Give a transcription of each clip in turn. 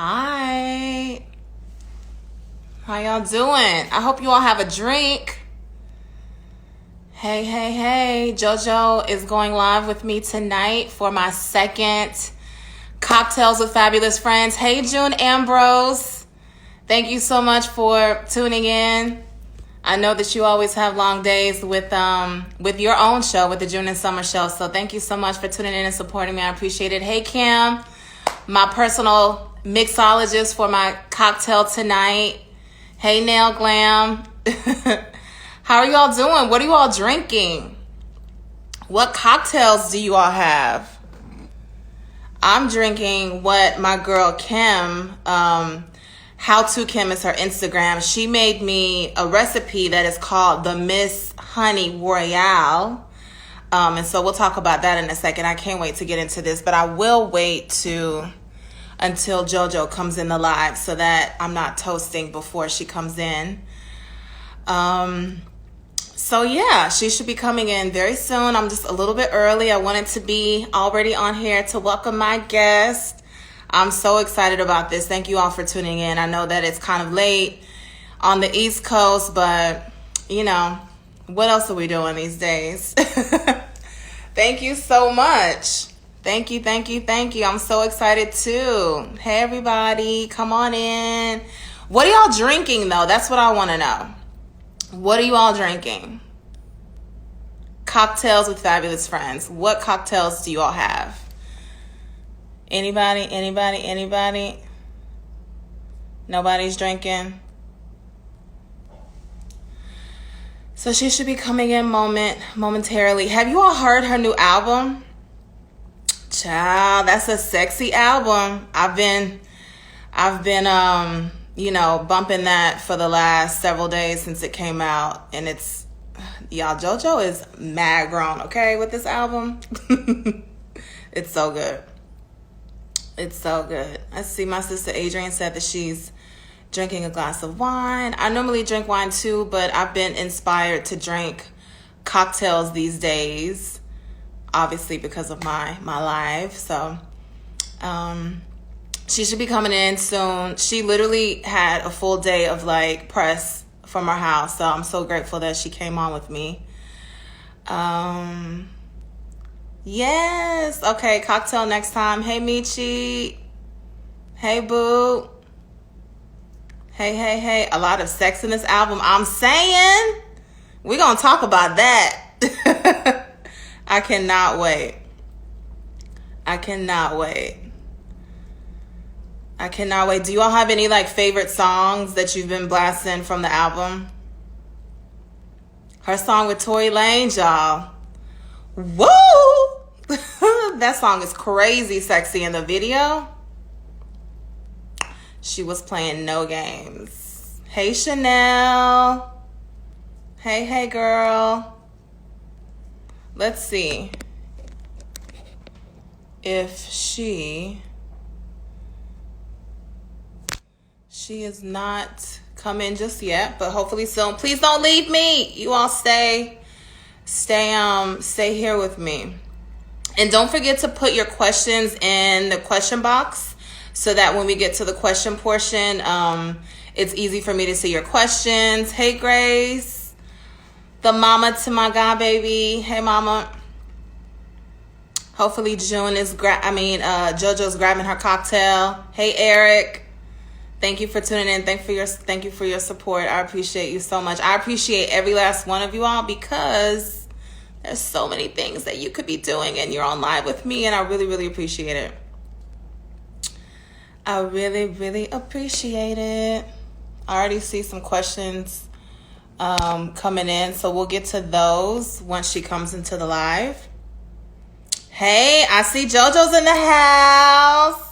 Hi. How y'all doing? I hope you all have a drink. Hey. JoJo is going live with me tonight for my second Cocktails with Fabulous Friends. Hey, June Ambrose. Thank you so much for tuning in. I know that you always have long days with your own show, with the June and Summer show. So thank you so much for tuning in and supporting me. I appreciate it. Hey, Kim, my personal mixologist for my cocktail tonight. Hey, Nail Glam. How are you all doing? What are you all drinking? What cocktails do you all have? I'm drinking what my girl Kim, How To Kim is her Instagram. She made me a recipe that is called the Miss Honey Royale. And so we'll talk about that in a second. I can't wait to get into this, but I will wait until JoJo comes in the live so that I'm not toasting before she comes in. So yeah, she should be coming in very soon. I'm just a little bit early. I wanted to be already on here to welcome my guest. I'm so excited about this. Thank you all for tuning in. I know that it's kind of late on the East Coast, but you know, what else are we doing these days? Thank you so much. Thank you. I'm so excited too. Hey everybody, come on in. What are y'all drinking though? That's what I want to know. What are you all drinking? Cocktails with Fabulous Friends. What cocktails do you all have? Anybody? Nobody's drinking. So she should be coming in momentarily. Have you all heard her new album? Child, that's a sexy album. I've been bumping that for the last several days since it came out, and y'all, JoJo is mad grown, okay, with this album. It's so good. I see my sister Adrienne said that she's drinking a glass of wine. I normally drink wine too, but I've been inspired to drink cocktails these days, obviously because of my life. So she should be coming in soon. She literally had a full day of press from her house, so I'm so grateful that she came on with me. Yes. Okay, cocktail next time. Hey, Michi. Hey, Boo. Hey. A lot of sex in this album. I'm saying we're going to talk about that. I cannot wait. Do you all have any favorite songs that you've been blasting from the album? Her song with Tory Lanez, y'all. Woo! That song is crazy sexy in the video. She was playing no games. Hey, Chanel. Hey, girl. Let's see if she is not coming just yet, but hopefully soon. Please don't leave me. You all stay here with me. And don't forget to put your questions in the question box so that when we get to the question portion, it's easy for me to see your questions. Hey, Grace, the mama to my god baby. Hey, mama. Hopefully June is JoJo's grabbing her cocktail. Hey, Eric. Thank you for tuning in. Thank you for your support. I appreciate you so much. I appreciate every last one of you all because there's so many things that you could be doing and you're on live with me, and I really, really appreciate it. I really appreciate it. I already see some questions coming in, so we'll get to those once she comes into the live. Hey, I see JoJo's in the house.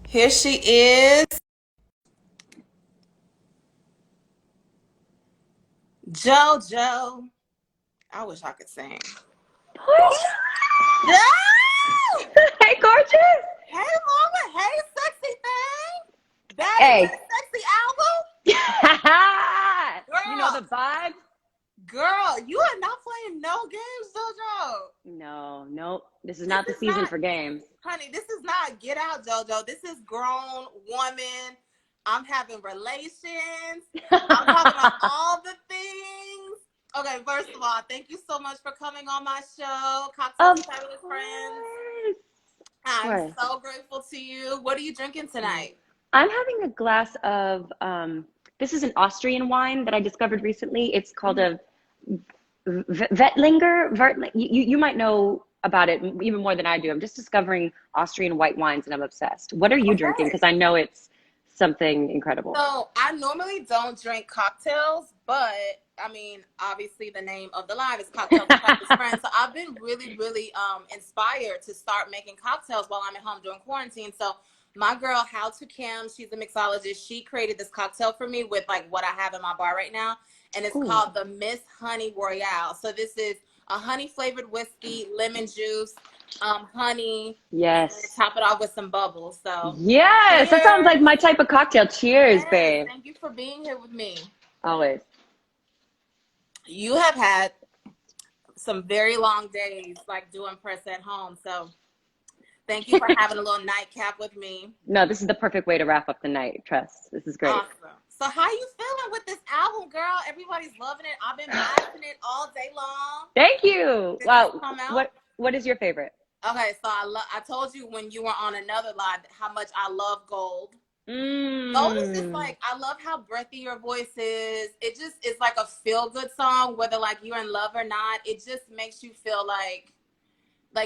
Here she is. JoJo. I wish I could sing. Hey, gorgeous. Hey, mama. Hey, sexy thing. That Hey. is a sexy album. You know the vibe? Girl, you are not playing no games, JoJo. No, no, this is This not the is season not, for games. honey, this is not get out, JoJo. This is grown woman. I'm having relations. I'm talking about all the things. Okay, first of all, thank you so much for coming on my show, Cocktails with Of Fabulous Friends. course. Of I'm course. so grateful to you. What are you drinking tonight? I'm having a glass of this is an Austrian wine that I discovered recently. It's called Mhm. a Vettlinger. You might know about it even more than I do. I'm just discovering Austrian white wines and I'm obsessed. What are you drinking? Okay. Because I know it's something incredible. So I normally don't drink cocktails, but I mean, obviously the name of the live is Cocktails with Fabulous Friends. So I've been really, really inspired to start making cocktails while I'm at home during quarantine. So my girl, How to Kim, she's a mixologist. She created this cocktail for me with like what I have in my bar right now, and it's Ooh, called the Miss Honey Royale. So this is a honey flavored whiskey, lemon juice, honey, and yes. top it off with some bubbles. So Yes, that sounds like cheers. my type of cocktail. Cheers, Yes, babe. thank you for being here with me. Always. You have had some very long days, like doing press at home. So thank you for having a little nightcap with me. No, this is the perfect way to wrap up the night. Trust. This is great. Awesome. So how you feeling with this album, girl? Everybody's loving it. I've been blasting it all day long Thank you. since it's Wow. come out. What is your favorite? Okay, so I told you when you were on another live how much I love Gold. Gold is just Mm. like, I love how breathy your voice is. It just is like a feel good song, whether like you're in love or not. It just makes you feel like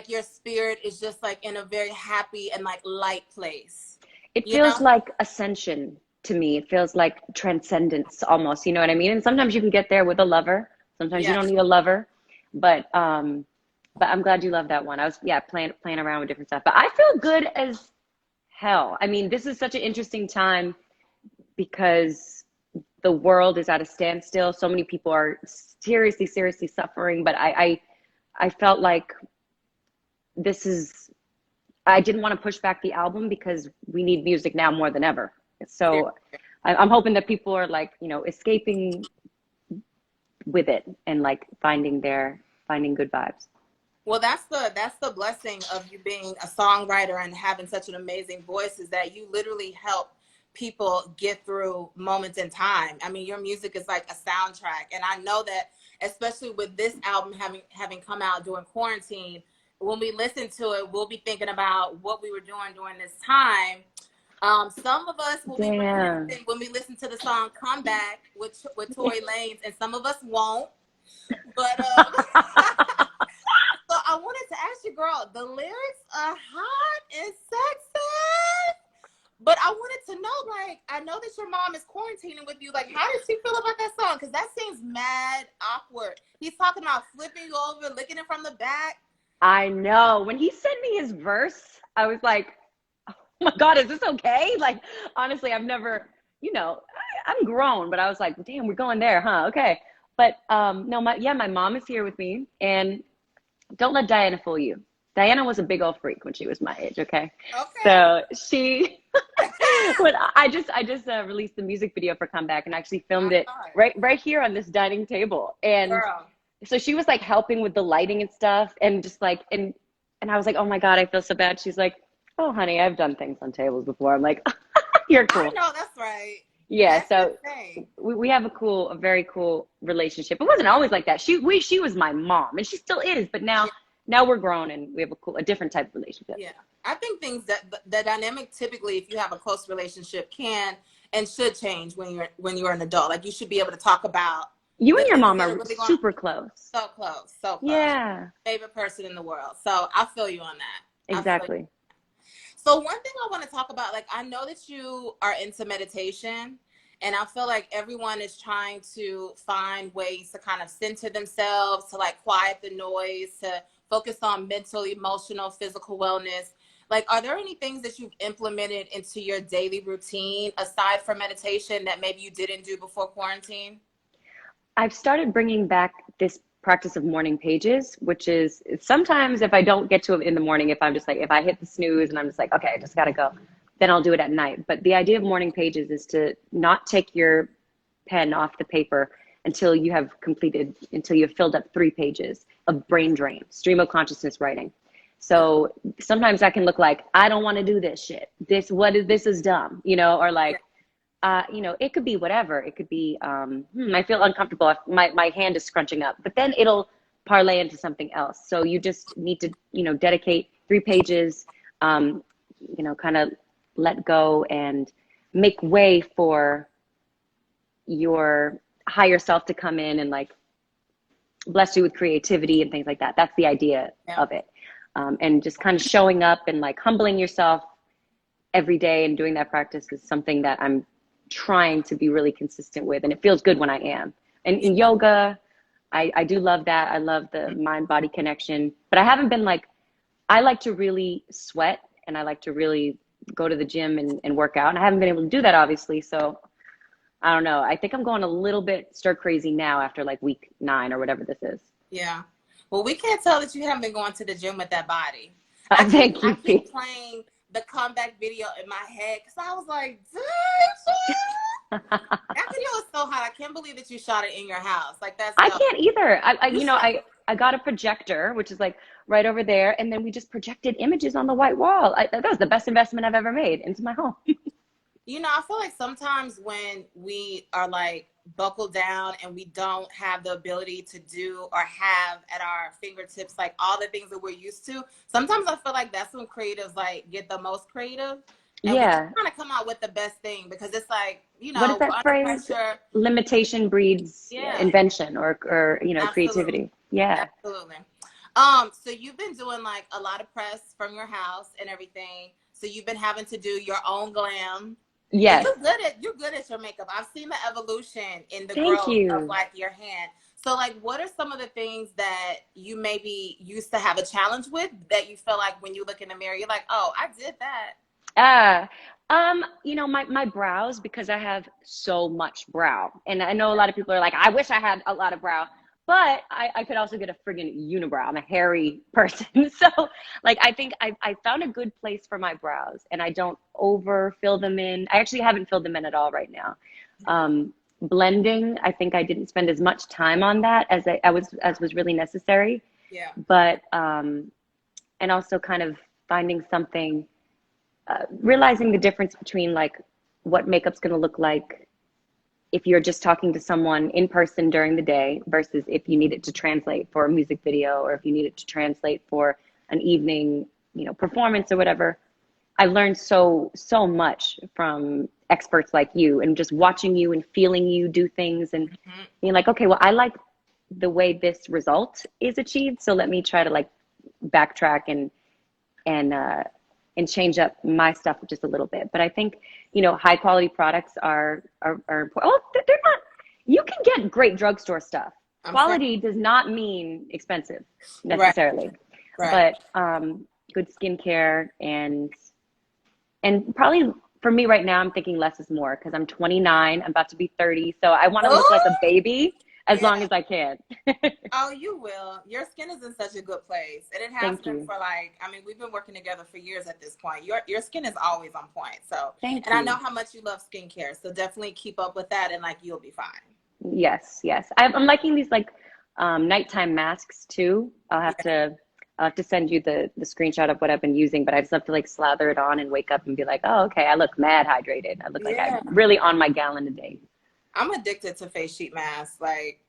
your spirit is just like in a very happy and like light place. It You feels know? like ascension to me. It feels like transcendence almost. You know what I mean? And sometimes you can get there with a lover. Sometimes you Yeah. don't need a lover. But I'm glad you love that one. I was playing around with different stuff. But I feel good as hell. I mean, this is such an interesting time because the world is at a standstill. So many people are seriously, seriously suffering. But I felt like this is, I didn't want to push back the album because we need music now more than ever. So I'm hoping that people are like, escaping with it and like finding good vibes. Well, that's the blessing of you being a songwriter and having such an amazing voice is that you literally help people get through moments in time. I mean, your music is like a soundtrack, and I know that especially with this album having come out during quarantine, when we listen to it, we'll be thinking about what we were doing during this time. Some of us will be Damn. reminiscing when we listen to the song "Comeback" with Tory Lanez, and some of us won't. But so I wanted to ask you, girl, the lyrics are hot and sexy, but I wanted to know, like, I know that your mom is quarantining with you. Like, how does she feel about that song? Because that seems mad awkward. He's talking about flipping you over, licking it from the back. I know. When he sent me his verse, I was like, oh my God, is this okay? Like, honestly, I've never, I'm grown, but I was like, damn, we're going there, huh? Okay. But no, my mom is here with me, and don't let Diana fool you. Diana was a big old freak when she was my age, okay? Okay. So she, when I just released the music video for Comeback and actually My filmed it God. right here on this dining table. And Girl. so she was like helping with the lighting and stuff, and just like and I was like, oh my God, I feel so bad. She's like, oh honey, I've done things on tables before. I'm like, you're I cool. know that's right. Yeah, That's so insane. we have a very cool relationship. It wasn't always like that. She was my mom, and she still is. But Yeah. now we're grown, and we have a different type of relationship. Yeah. I think things that the dynamic typically, if you have a close relationship, can and should change when you're an adult. Like you should be able to talk about You the and your things mom that are are really going super close. so close, so close. Yeah, Favorite person in the world. So I feel you on that. I feel you. exactly. So one thing I want to talk about, like I know that you are into meditation, and I feel like everyone is trying to find ways to kind of center themselves, to like quiet the noise, to focus on mental, emotional, physical wellness. Like, are there any things that you've implemented into your daily routine aside from meditation that maybe you didn't do before quarantine? I've started bringing back this practice of morning pages, which is sometimes if I don't get to it in the morning, if I'm just like, if I hit the snooze and I'm just like, okay, I just gotta go, then I'll do it at night. But the idea of morning pages is to not take your pen off the paper until you've filled up 3 pages of brain drain, stream of consciousness writing. So sometimes that can look like, I don't want to do this shit. This is dumb, or like, it could be whatever. It could be, I feel uncomfortable. My hand is scrunching up, but then it'll parlay into something else. So you just need to, dedicate 3 pages, kind of let go and make way for your higher self to come in and like bless you with creativity and things like that. That's the idea of it. And just kind of showing up and like humbling yourself every day and doing that practice is something that I'm trying to be really consistent with. And it feels good when I am. And in yoga, I do love that. I love the mind-body connection, but I haven't been like, I like to really sweat and I like to really go to the gym and work out. And I haven't been able to do that, obviously. So I don't know. I think I'm going a little bit stir crazy now after like week 9 or whatever this is. Yeah. Well, we can't tell that you haven't been going to the gym with that body. Thank you. I keep playing the comeback video in my head because I was like, damn, that video is so hot. I can't believe that you shot it in your house. Like I can't either. I got a projector, which is like right over there, and then we just projected images on the white wall. That was the best investment I've ever made into my home. I feel like sometimes when we are like buckled down and we don't have the ability to do or have at our fingertips like all the things that we're used to, sometimes I feel like that's when creatives like get the most creative. And we kind of come out with the best thing because it's like, what is that phrase? Pressure. Limitation breeds invention or creativity. Yeah. Absolutely. So you've been doing like a lot of press from your house and everything. So you've been having to do your own glam. Yes. You're good at your makeup. I've seen the evolution in the growth of like your hand. So like, what are some of the things that you maybe used to have a challenge with that you feel like when you look in the mirror, you're like, oh, I did that. My brows, because I have so much brow, and I know a lot of people are like, I wish I had a lot of brow, but I could also get a friggin' unibrow. I'm a hairy person. So like, I think I found a good place for my brows and I don't overfill them in. I actually haven't filled them in at all right now. Blending, I think I didn't spend as much time on that as was really necessary. Yeah. But, and also kind of finding something, realizing the difference between like what makeup's going to look like if you're just talking to someone in person during the day versus if you need it to translate for a music video or if you need it to translate for an evening, performance or whatever. I've learned so much from experts like you and just watching you and feeling you do things and being like, okay, well, I like the way this result is achieved. So let me try to like backtrack and change up my stuff just a little bit. But I think, high quality products are important. Oh, they're not, you can get great drugstore stuff. Quality does not mean expensive necessarily, but good skincare and probably for me right now, I'm thinking less is more because I'm 29, I'm about to be 30. So I want to look like a baby as long as I can. Oh, you will. Your skin is in such a good place. And it has been for we've been working together for years at this point. Your skin is always on point. So, I know how much you love skincare. So definitely keep up with that and like, you'll be fine. Yes. I'm liking these like nighttime masks too. I'll have to send you the screenshot of what I've been using, but I just have to like slather it on and wake up and be like, oh, okay, I look mad hydrated. I look like I'm really on my gallon a day. I'm addicted to face sheet masks. Like,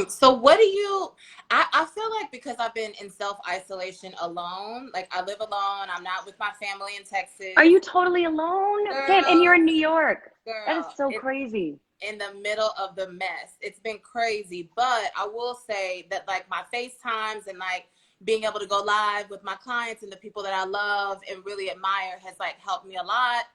so what do you, I feel like because I've been in self-isolation alone, like I live alone, I'm not with my family in Texas. Are you totally alone? Girl, Damn, and you're in New York. Girl, that is so crazy. In the middle of the mess. It's been crazy, but I will say that like my FaceTimes and like being able to go live with my clients and the people that I love and really admire has like helped me a lot,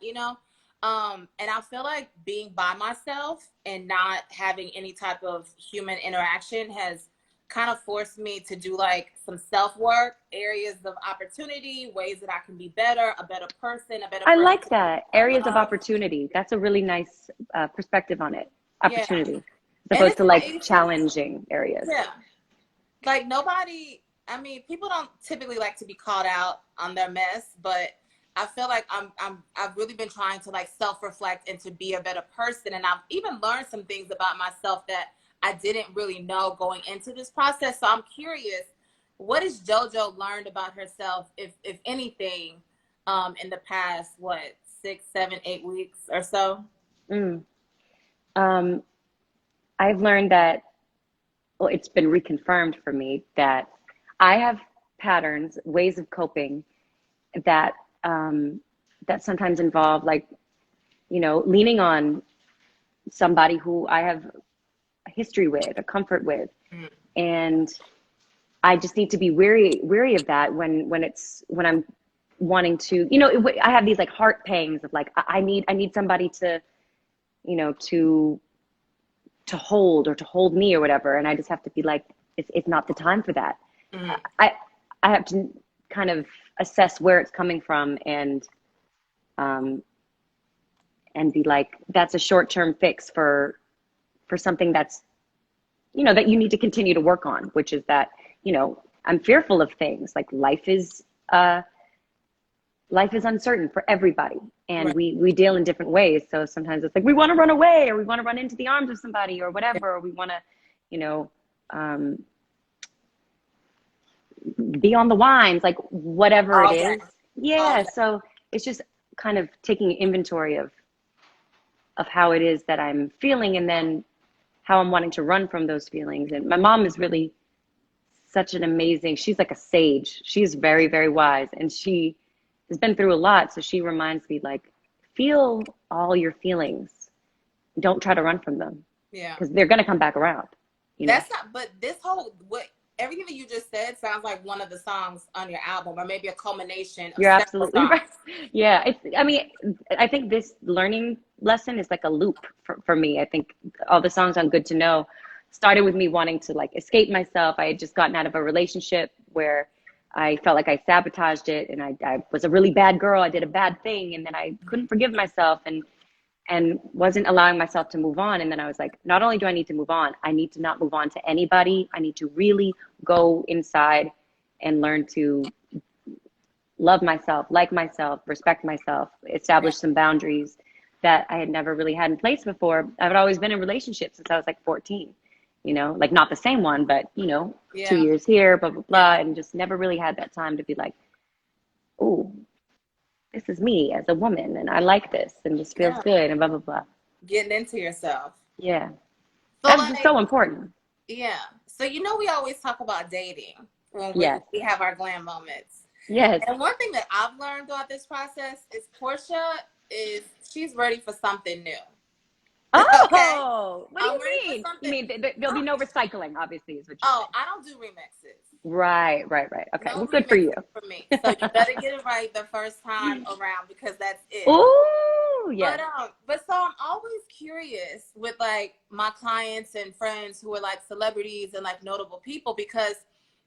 and I feel like being by myself and not having any type of human interaction has kind of forced me to do like some self-work, areas of opportunity, ways that I can be better, a better person, I like that. Areas of opportunity. That's a really nice perspective on it. Opportunity. As opposed to like challenging areas. Yeah. Like people don't typically like to be called out on their mess, but I feel like I've really been trying to like self-reflect and to be a better person. And I've even learned some things about myself that I didn't really know going into this process. So I'm curious, what has JoJo learned about herself, if anything, in the past, what, 6, 7, 8 weeks or so? Mm. Um, I've learned that, well, it's been reconfirmed for me that I have patterns, ways of coping that that sometimes involve like, leaning on somebody who I have a history with, a comfort with, Mm. and I just need to be weary of that when I'm wanting to, I have these like heart pangs of like I need somebody to, to hold or to hold me or whatever, and I just have to be like it's not the time for that. Mm. I I have to kind of assess where it's coming from um and be like that's a short-term fix for something that's that you need to continue to work on, which is that, I'm fearful of things. Like uh life is uncertain for everybody, and Right. we deal in different ways. So sometimes it's like we want to run away, or we want to run into the arms of somebody or whatever, or we want to, you know, um, be on the wines, like whatever it All day. is. All Yeah. day. So it's just kind of taking inventory of how it is that I'm feeling, and then how I'm wanting to run from those feelings. And my mom is really such an amazing, she's like a sage. She's very, very wise, and she has been through a lot. So she reminds me, like, feel all your feelings. Don't try to run from them, Yeah. because they're going to come back around, you know? That's not, but this whole, what, everything that you just said sounds like one of the songs on your album, or maybe a culmination of You're several absolutely right. songs. Yeah. I mean, I think this learning lesson is like a loop for me. I think all the songs on Good to Know started with me wanting to like escape myself. I had just gotten out of a relationship where I felt like I sabotaged it, and I was a really bad girl. I did a bad thing, and then I couldn't forgive myself, and wasn't allowing myself to move on. And then I was like, not only do I need to move on, I need to not move on to anybody. I need to really go inside and learn to love myself, like myself, respect myself, Yeah. establish some boundaries that I had never really had in place before. I've always been in relationships since I was like 14, like not the same one, but, two Yeah. years here, blah, blah, blah. Yeah. And just never really had that time to be like, oh, this is me as a woman, and I like this, and this feels Yeah. good, and blah, blah, blah. Getting into yourself. Yeah. So That's just like, so important. yeah. So we always talk about dating when Yes. we have our glam moments. Yes. And one thing that I've learned throughout this process is Portia is she's ready for something new. Okay? Oh, what do I'm you ready for mean? You something. mean there'll be no recycling, obviously, is what you're Oh, saying. I don't do remixes. Right, right, right. Okay. No Well, good for you. remixes for me. So you better get it right the first time around because that's it. Oh, yes. But so I'm always curious with like my clients and friends who are like celebrities and like notable people because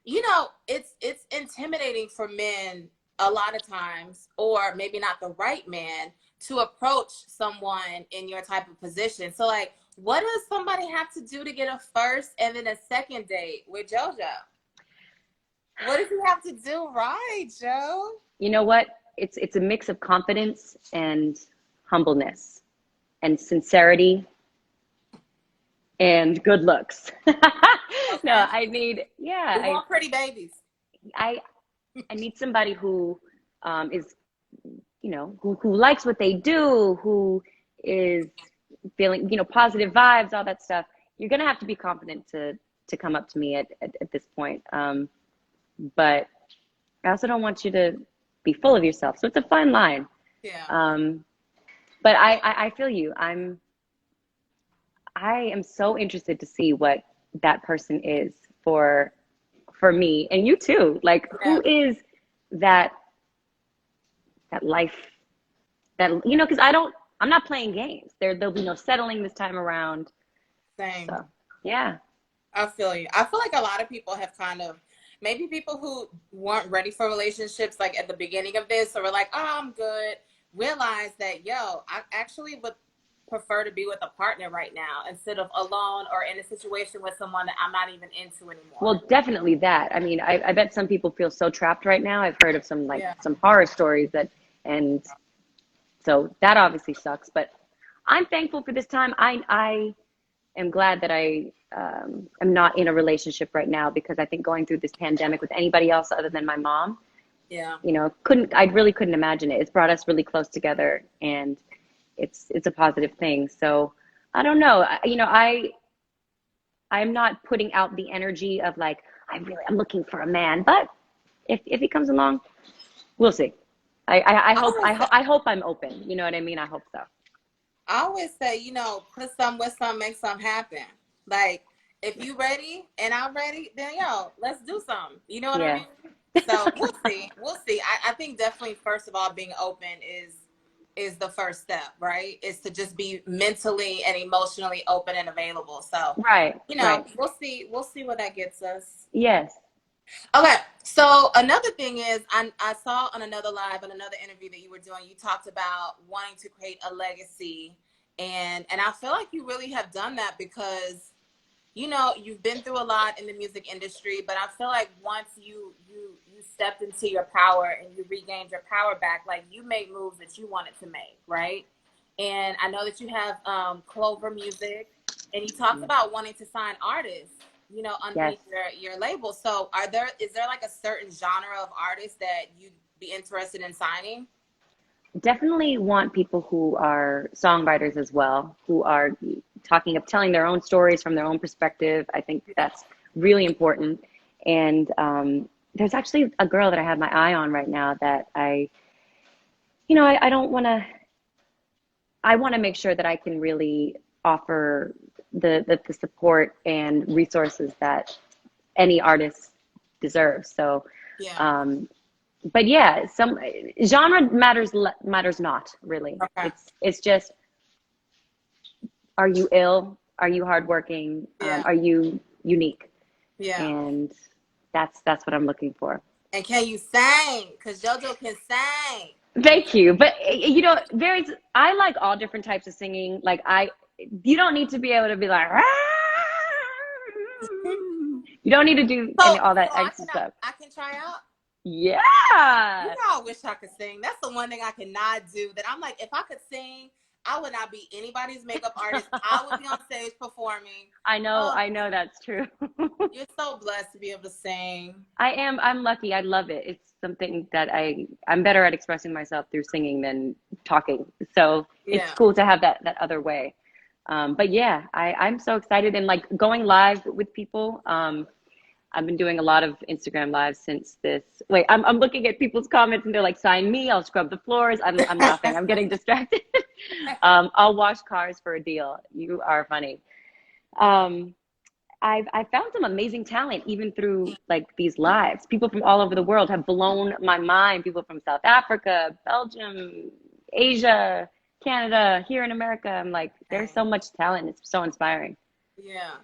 it's intimidating for men a lot of times, or maybe not the right man to approach someone in your type of position. So like, what does somebody have to do to get a first and then a second date with JoJo? What does he have to do right, Joe? You know what? It's a mix of confidence and humbleness and sincerity and good looks. No, Okay. I need, yeah, We want pretty babies. I I need somebody who is, who likes what they do, who is feeling, positive vibes, all that stuff. You're gonna have to be confident to come up to me at this point. But I also don't want you to be full of yourself. So it's a fine line. Yeah. Um, but I feel you. I am so interested to see what that person is for me, and you too. Like, Yeah. who is that that life that, because I'm not playing games. There'll be no settling this time around. Same. So yeah. I feel you. I feel like a lot of people have kind of, maybe people who weren't ready for relationships, like at the beginning of this, or were like, oh, I'm good, realize that, yo, I actually would prefer to be with a partner right now instead of alone or in a situation with someone that I'm not even into anymore. Well, definitely that. I mean, I bet some people feel so trapped right now. I've heard of some, like, Yeah. some horror stories that, And so that obviously sucks, but I'm thankful for this time. I am glad that I am not in a relationship right now, because I think going through this pandemic with anybody else other than my mom, Yeah. I really couldn't imagine it. It's brought us really close together, and it's a positive thing. So I don't know. I'm not putting out the energy of like, I'm looking for a man, but if he comes along, we'll see. I I hope always say, I hope I'm open. You know what I mean? I hope so. put some with some, make some happen. Like, if you ready and I'm ready, then yo, let's do something. You know what I Yeah. mean? So we'll see. We'll see. I think definitely first of all, being open is the first step, right? Is to just be mentally and emotionally open and available. So, Right. Right. we'll see. We'll see where that gets us. Yes. Okay, so another thing is, I saw on another live, on another interview that you were doing, you talked about wanting to create a legacy, and I feel like you really have done that because you've been through a lot in the music industry, but I feel like once you stepped into your power and you regained your power back, like you made moves that you wanted to make, right? And I know that you have Clover Music, and you talked about wanting to sign artists, Yes. underneath your label. So is there like a certain genre of artists that you'd be interested in signing? Definitely want people who are songwriters as well, who are telling their own stories from their own perspective. I think that's really important. And there's actually a girl that I have my eye on right now that I don't want to, I want to make sure that I can really offer the support and resources that any artist deserves. So, Yeah. um, but yeah, some genre matters not really. Okay. It's just, are you ill? Are you hardworking? Yeah. Are you unique? Yeah. And that's what I'm looking for. And can you sing? Because JoJo can sing. Thank you. But I like all different types of singing. You don't need to be able to be like, "Ah!" You don't need to do So, any all so that extra stuff. I can try out. You Yeah. know, I wish I could sing. That's the one thing I cannot do. That I'm like, if I could sing, I would not be anybody's makeup artist. I would be on stage performing. Oh, I know that's true. you're so blessed to be able to sing. I'm lucky. I love it. It's something that I'm better at expressing myself through singing than talking. So it's Yeah. cool to have that other way. But yeah, I'm so excited, and like going live with people. I've been doing a lot of Instagram lives since this. Wait, I'm looking at people's comments and they're like, sign me, I'll scrub the floors. I'm laughing. I'm getting distracted. I'll wash cars for a deal. You are funny. Um, I found some amazing talent even through like these lives. People from all over the world have blown my mind. People from South Africa, Belgium, Asia, Canada, here in America. I'm like, there's so much talent. It's so inspiring. Yeah.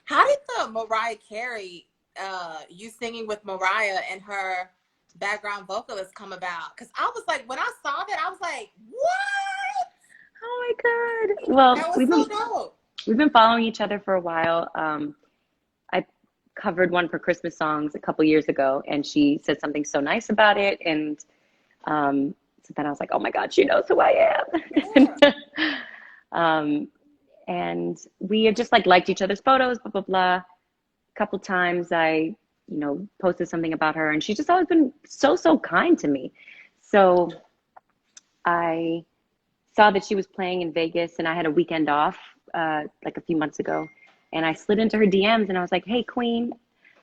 How did the Mariah Carey, you singing with Mariah and her background vocalist come about? Because I was like, when I saw that, I was like, what? Oh my God. Well, That was so dope. we've been following each other for a while. I covered one for Christmas songs a couple years ago, and she said something so nice about it. And so then I was like, oh my God, she knows who I Yeah. am. um, and we had just like liked each other's photos, blah, blah, blah. A couple times I, posted something about her, and she's just always been so kind to me. So I saw that she was playing in Vegas, and I had a weekend off like a few months ago, and I slid into her DMs and I was like, "Hey, Queen."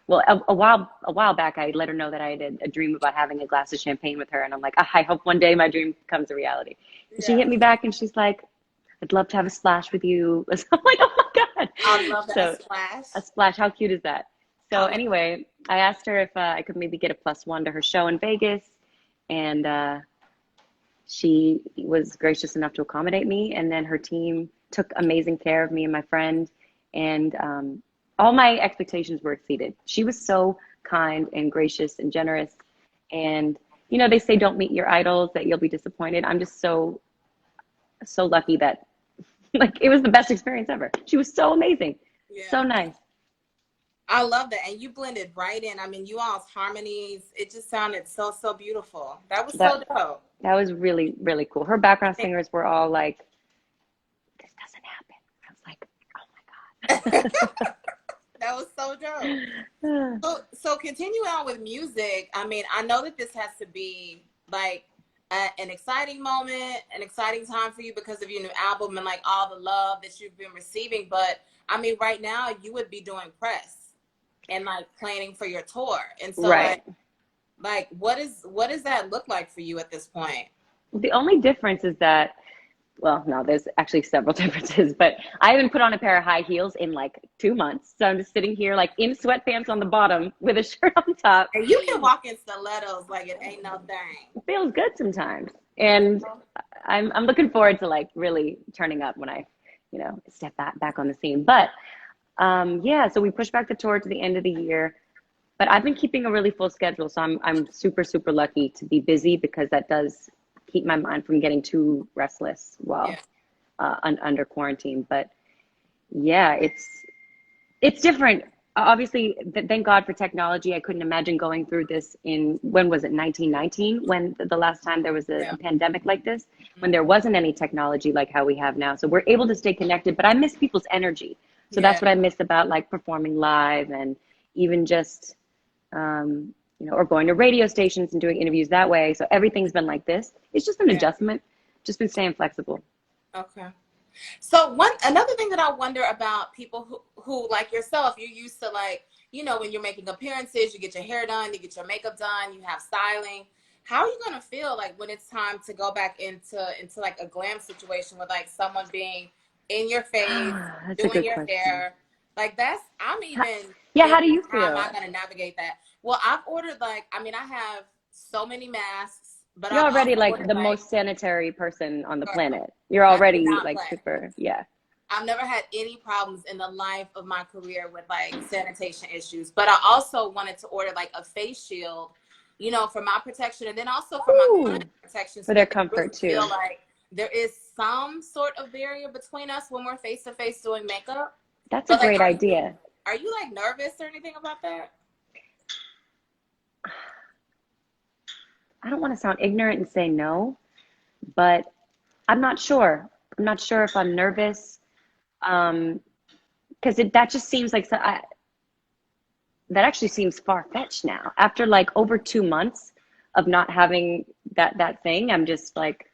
Well, a while back, I let her know that I had a dream about having a glass of champagne with her, and I'm like, I hope one day my dream comes a reality. And she Yeah. hit me back, and she's like, "I'd love to have a splash with you." So I'm like, "Oh my God!" I love that. A So splash. a splash, how cute is that? I So love anyway, I asked her if I could maybe get a +1 to her show in Vegas, and she was gracious enough to accommodate me, and then her team took amazing care of me and my friend, and all my expectations were exceeded. She was so kind and gracious and generous, and they say don't meet your idols, that you'll be disappointed. I'm just so lucky that like it was the best experience ever. She was so amazing, so Yeah. nice. I love that. And you blended right in. I mean, you all's harmonies, it just sounded so, so beautiful. That was That so dope. that was really, really cool. Her background I singers were all like, this doesn't happen. I was like, think oh that was so dope. my God. So continue on with music. I mean, I know that this has to be like an exciting moment, an exciting time for you because of your new album and like all the love that you've been receiving. But I mean, right now you would be doing press and like planning for your tour. And so Right. like what does that look like for you at this point? The only difference is that, well, no, there's actually several differences, but I haven't put on a pair of high heels in like 2 months. So I'm just sitting here like in sweatpants on the bottom with a shirt on top. And you can walk in stilettos like it ain't no thing. It feels good sometimes. And I'm looking forward to like really turning up when I, step back on the scene. But yeah, so we pushed back the tour to the end of the year. But I've been keeping a really full schedule, so I'm super, super lucky to be busy because that does keep my mind from getting too restless while Yeah. under quarantine. But yeah, it's different. Obviously, thank God for technology. I couldn't imagine going through this in, when was it, 1919, when the last time there was a Yeah. pandemic like this, when there wasn't any technology like how we have now. So we're able to stay connected, but I miss people's energy. So Yeah. that's what I miss about like performing live and even just, or going to radio stations and doing interviews that way. So everything's been like this. It's just an Yeah. adjustment, just been staying flexible. Okay. So one another thing that I wonder about people who like yourself, you're used to like, when you're making appearances, you get your hair done, you get your makeup done, you have styling. How are you gonna feel like when it's time to go back into like a glam situation with like someone being in your face, That's a doing good your question. hair? Like I'm How, even yeah, how do thinking, you how am I feel? gonna navigate that? Well, I've ordered like, I mean, I have so many masks, but You're I've already also like ordered the like, most sanitary person on the girl, planet. You're I do already not like play. super, yeah. I've never had any problems in the life of my career with like sanitation issues, but I also wanted to order like a face shield, for my protection and then also for my client Ooh, protection for so their that they really comfort feel too. like there is some sort of barrier between us when we're face to face doing makeup. That's a But like, great idea. are you like nervous or anything about that? I don't want to sound ignorant and say no, but I'm not sure. I'm not sure if I'm nervous. Um, because that just seems like that actually seems far-fetched now. After like over 2 months of not having that thing, I'm just like,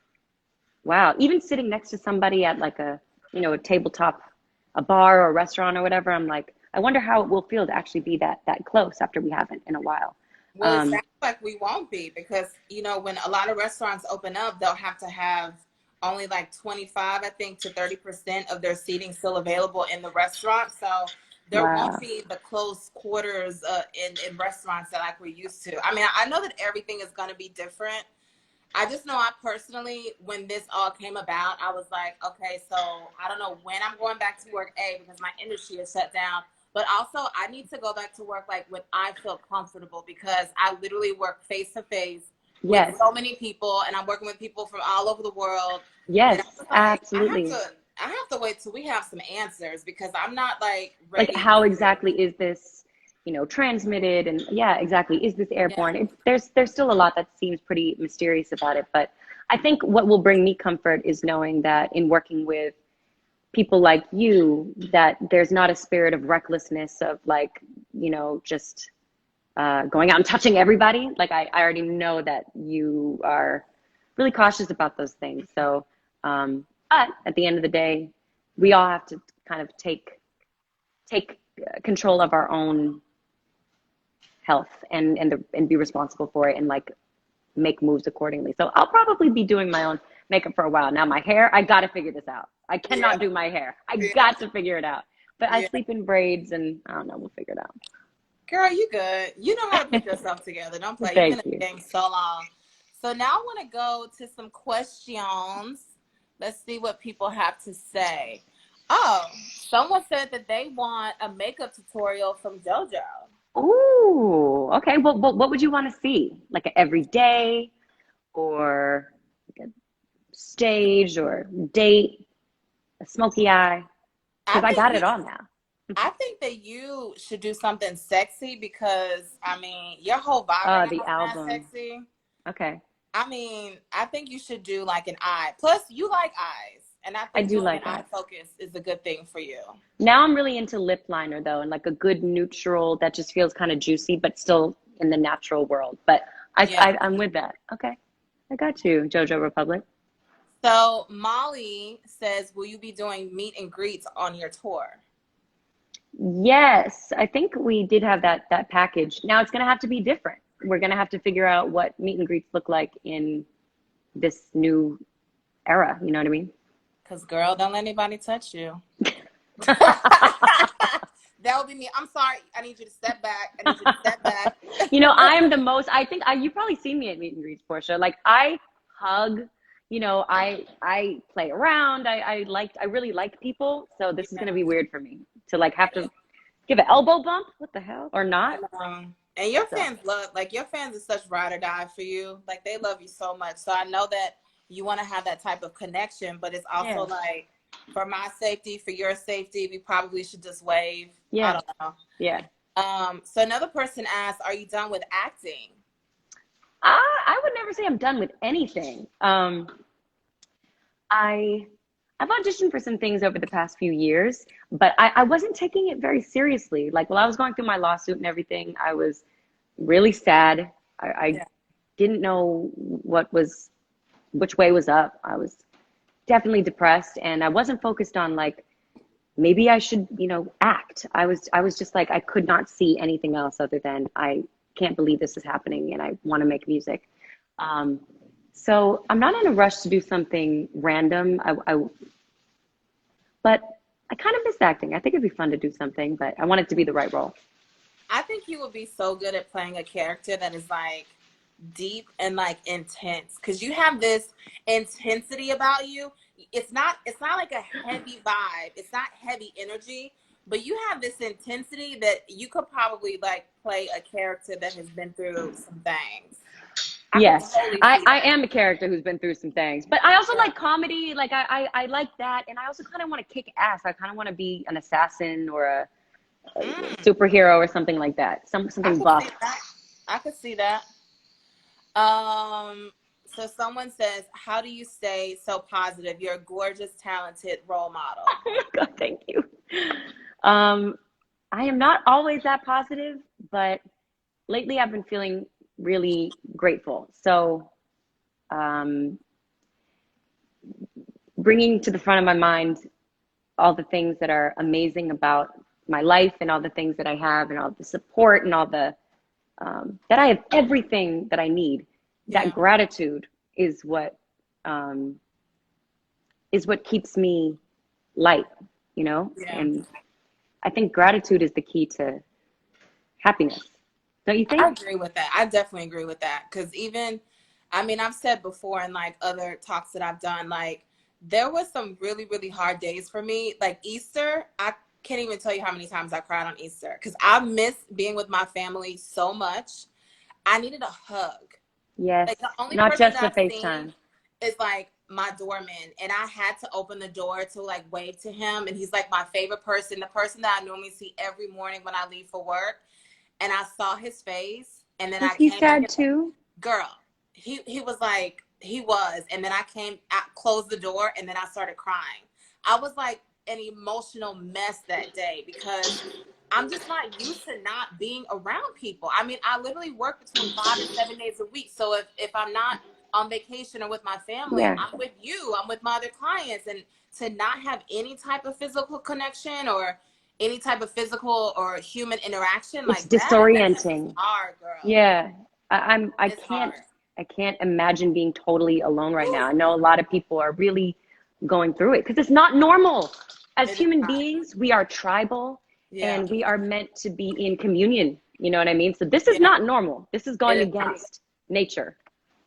wow. Even sitting next to somebody at like a tabletop, a bar or a restaurant or whatever, I'm like, I wonder how it will feel to actually be that close after we haven't in a while. Well, it Um, sounds like we won't be because, when a lot of restaurants open up, they'll have to have only like 25, I think, to 30% of their seating still available in the restaurant. So there won't wow. be the close quarters in restaurants that like we're used to. I mean, I know that everything is going to be different. I just know I personally, when this all came about, I was like, okay, so I don't know when I'm going back to work, because my industry is shut down. But also, I need to go back to work like when I feel comfortable because I literally work face to face with Yes. so many people, and I'm working with people from all over the world. And I Yes, was like, absolutely. I have to wait till we have some answers because I'm not like Like ready how to. exactly is this, transmitted? And yeah, exactly. Is this Yeah, airborne? There's still a lot that seems pretty mysterious about it. But I think what will bring me comfort is knowing that in working with people like you, that there's not a spirit of recklessness of like, just going out and touching everybody. Like I already know that you are really cautious about those things. So, but at the end of the day, we all have to kind of take control of our own health and be responsible for it and like make moves accordingly. So I'll probably be doing my own makeup for a while. Now my hair, I got to figure this out. I yeah, cannot do my hair. I yeah, got to figure it out. But I yeah. sleep in braids and I don't know, we'll figure it out. Girl, you good. You know how to put yourself together. Don't play. You've been in Thank you. the game so long. So now I want to go to some questions. Let's see what people have to say. Oh, someone said that they want a makeup tutorial from JoJo. Ooh, okay. Well, what would you want to see? Like a everyday or like a stage or date, a smoky eye? I Because I think got we it all now. I think that you should do something sexy because I mean your whole vibe right now The is not album. sexy. Okay. I mean, I think you should do like an eye. Plus, you like eyes, and I I think do doing an like eye that. focus is a good thing for you. Now I'm really into lip liner though, and like a good neutral that just feels kind of juicy, but still in the natural world. But Yeah. I'm with that. Okay. I got you, JoJo Republic. So Molly says, "Will you be doing meet and greets on your tour?" Yes, I think we did have that package. Now it's gonna have to be different. We're gonna have to figure out what meet and greets look like in this new era. You know what I mean? Because girl, don't let anybody touch you. That would be me. I'm sorry. I need you to step back. I need you to step back. You know, I am the most, I think you probably seen me at meet and greets, Portia. Like I hug, I play around. I really like people. So this is Yeah. gonna be weird for me to like have to give an elbow bump. What the hell? Or I not. know. And your So fans love, like, your fans are such ride or die for you. Like, they love you so much. So I know that you want to have that type of connection, but it's also yeah. like, for my safety, for your safety, we probably should just wave. I Yeah. don't know. Yeah. So another person asked, "Are you done with acting?" I would never say I'm done with anything. I I've auditioned for some things over the past few years, but I wasn't taking it very seriously. Like while I was going through my lawsuit and everything, I was really sad. I Yeah. didn't know which way was up. I was definitely depressed and I wasn't focused on like maybe I should, act. I was just like I could not see anything else other than I can't believe this is happening and I want to make music. Um, so I'm not in a rush to do something random. But I kind of miss acting. I think it'd be fun to do something, but I want it to be the right role. I think you would be so good at playing a character that is like deep and like intense because you have this intensity about you. It's not like a heavy vibe. It's not heavy energy, but you have this intensity that you could probably like play a character that has been through some things. I could Yes, totally see I that. am a character who's been through some things, but I also Yeah. like comedy. Like I like that, and I also kind of want to kick ass. I kind of want to be an assassin or a Mm, superhero or something like that. I Something could see buff. that. I could see that. Um, so someone says, "How do you stay so positive? You're a gorgeous, talented role model." Oh my God, thank you. Um, I am not always that positive, but lately I've been feeling really grateful. So, um, bringing to the front of my mind all the things that are amazing about my life and all the things that I have and all the support and all the that I have everything that I need. That Yeah. gratitude um, is what keeps me light, Yeah. and I think gratitude is the key to happiness. Don't you I think? agree with that. I definitely agree with that. Because even, I mean, I've said before in like other talks that I've done, like there was some really, really hard days for me. Like Easter, I can't even tell you how many times I cried on Easter because I miss being with my family so much. I needed a hug. Yes, Like the only not person just that the I've seen FaceTime. is like my doorman, and I had to open the door to like wave to him, and he's like my favorite person, the person that I normally see every morning when I leave for work. And I saw his face, and then Was I he came back sad and like, too? girl, he was like he was, and then I closed the door, and then I started crying. I was like an emotional mess that day because I'm just not used to not being around people. I mean, I literally work between 5 and 7 days a week. So if I'm not on vacation or with my family, Yeah, I'm with you, I'm with my other clients. And to not have any type of physical connection or any type of physical or human interaction it's like that just is disorienting. hard, girl. Yeah, I It's hard. can't imagine being totally alone right Whew. now. I know a lot of people are really going through it because it's not normal. As It is human not. beings, we are tribal Yeah. and we are meant to be in communion. You know what I mean? So this is Yeah. not normal. This is It going is not. against nature.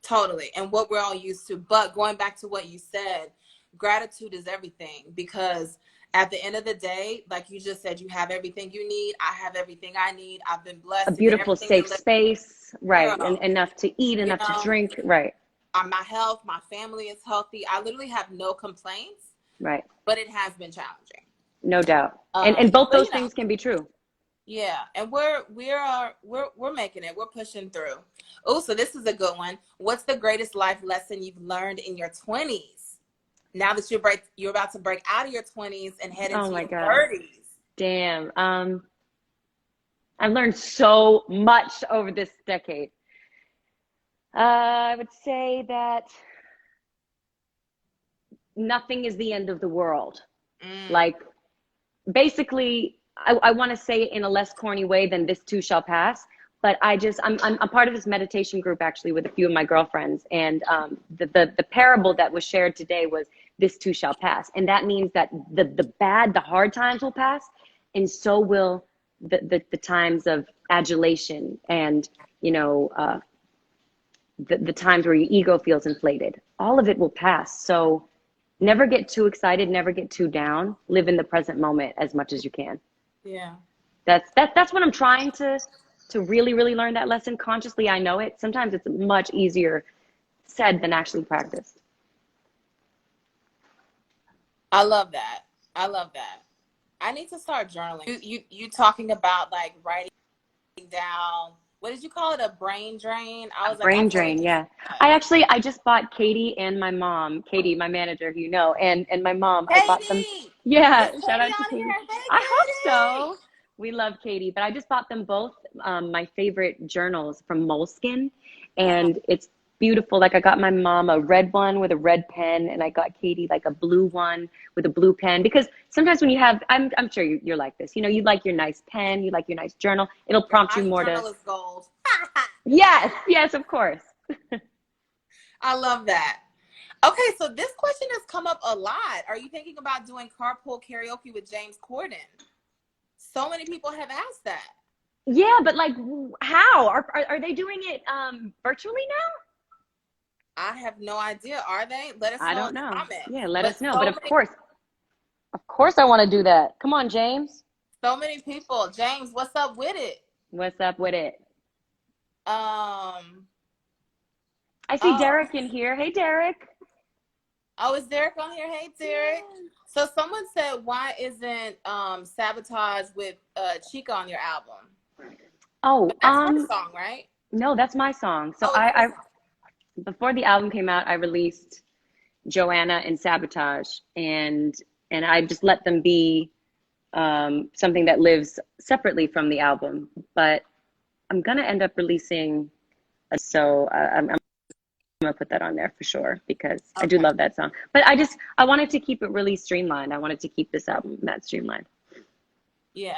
Totally. And what we're all used to. But going back to what you said, gratitude is everything because at the end of the day, like you just said, you have everything you need. I have everything I need. I've been A blessed to get beautiful, everything to safe live. space, right? And Girl, enough to eat, you enough to know, drink, right? my health, my family is healthy. I literally have no complaints, Right. but it has been challenging. No doubt. And both But those you know, things can be true. yeah, and we're making it. We're pushing through. Oh, so this is a good one. What's the greatest life lesson you've learned in your 20s? Now that you're about to break out of your 20s and head Oh into my your God. 30s. Damn. I've learned so much over this decade. I would say that nothing is the end of the world. Mm, Like, basically, I want to say it in a less corny way than this too shall pass. But I'm a part of this meditation group actually with a few of my girlfriends, and the parable that was shared today was this too shall pass, and that means that the hard times will pass, and so will the times of adulation and you know the times where your ego feels inflated. All of it will pass. So never get too excited, never get too down. Live in the present moment as much as you can. yeah. That's what I'm trying to really, really learn that lesson consciously. I know it. Sometimes it's much easier said than actually practiced. I love that. I love that. I need to start journaling. You talking about like writing down, what did you call it? A brain drain? I was like, I Brain feel like drain, you should yeah. do that. I just bought Katie and my mom, Katie, my manager, who you know, and my mom. I bought them. Katie! Is Yeah, shout Katie out to on Katie. here? Hey, I hope Katie! so. We love Katie, but I just bought them both my favorite journals from Moleskin, Uh-huh. and it's beautiful. Like I got my mom a red one with a red pen, and I got Katie like a blue one with a blue pen. Because sometimes when you have, I'm sure you're like this. You know, you like your nice pen, you like your nice journal. It'll Girl, prompt you my more to. journal is gold. Yes, yes, of course. I love that. Okay, so this question has come up a lot. Are you thinking about doing carpool karaoke with James Corden? So many people have asked that. Yeah, but like, how are they doing it virtually now? I have no idea. Are they? Let us I know don't in the know. comments. Yeah, let But us know. But of course, I want to do that. Come on, James. so many people. James, what's up with it? What's up with it? Um, I see oh, Derek in here. Hey, Derek. oh, is Derek on here? Hey, Derek. Yeah. So someone said, why isn't Sabotage with Chica on your album? But Oh, that's her song, right? no, that's my song. So Oh, it's your I song. before the album came out, I released Joanna and Sabotage, and I just let them be something that lives separately from the album. But I'm gonna end up releasing, I'm gonna put that on there for sure because I do Okay. love that song. But I wanted to keep it really streamlined. I wanted to keep this album that streamlined. Yeah.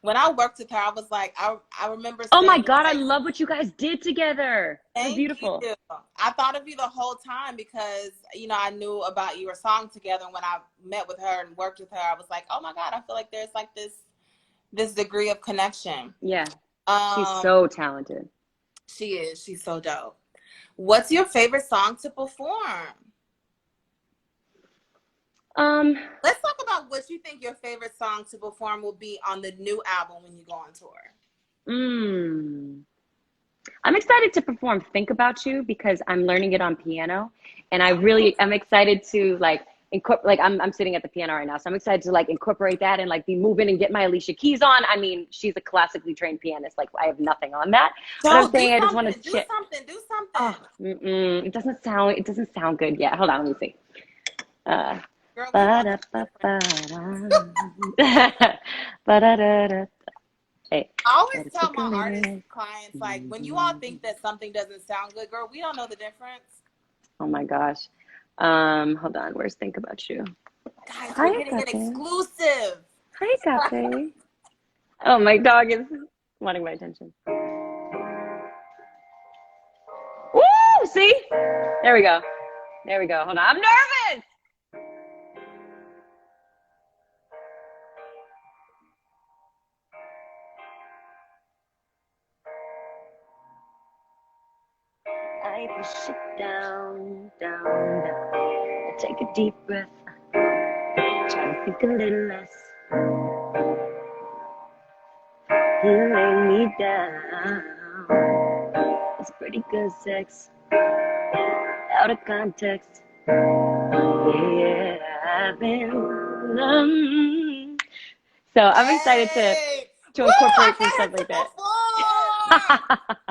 When I worked with her, I was like, I remember Oh my saying God, I like, love what you guys did together. It was thank beautiful. you. I thought of you the whole time because, I knew about your song together. And when I met with her and worked with her, I was like, oh my God, I feel like there's like this degree of connection. Yeah, she's Um, so talented. she is. She's so dope. What's your favorite song to perform? Um, Let's talk about what you think your favorite song to perform will be on the new album when you go on tour. mm, I'm excited to perform Think About You because I'm learning it on piano, and I really am excited to like incorporate. Like I'm sitting at the piano right now, so I'm excited to like incorporate that and like be moving and get my Alicia Keys on. I mean, she's a classically trained pianist. Like I have nothing on that, but I'm So do saying I just want to something, do chit. something, do Oh, something. it doesn't sound good yet. Hold on, let me see. Uh, Girl, we want the difference. ba-da-ba-ba-da. Ba-da-da-da. Hey, I always gotta tell take a my artist minute. clients, like, when you all think that something doesn't sound good, girl, we don't know the difference. Oh my gosh. Hold on. Where's Think About You? Guys, Hi, we're getting an Agape. exclusive. Hi, Agape. Oh, my dog is wanting my attention. Woo! See? There we go. There we go. Hold on. I'm nervous. I push it down, down, down. I take a deep breath. Try to think a little less. You lay me down. It's pretty good sex. Out of context. Yeah, I've been So I'm excited Hey! to Woo! incorporate I've some had stuff her to like that. perform.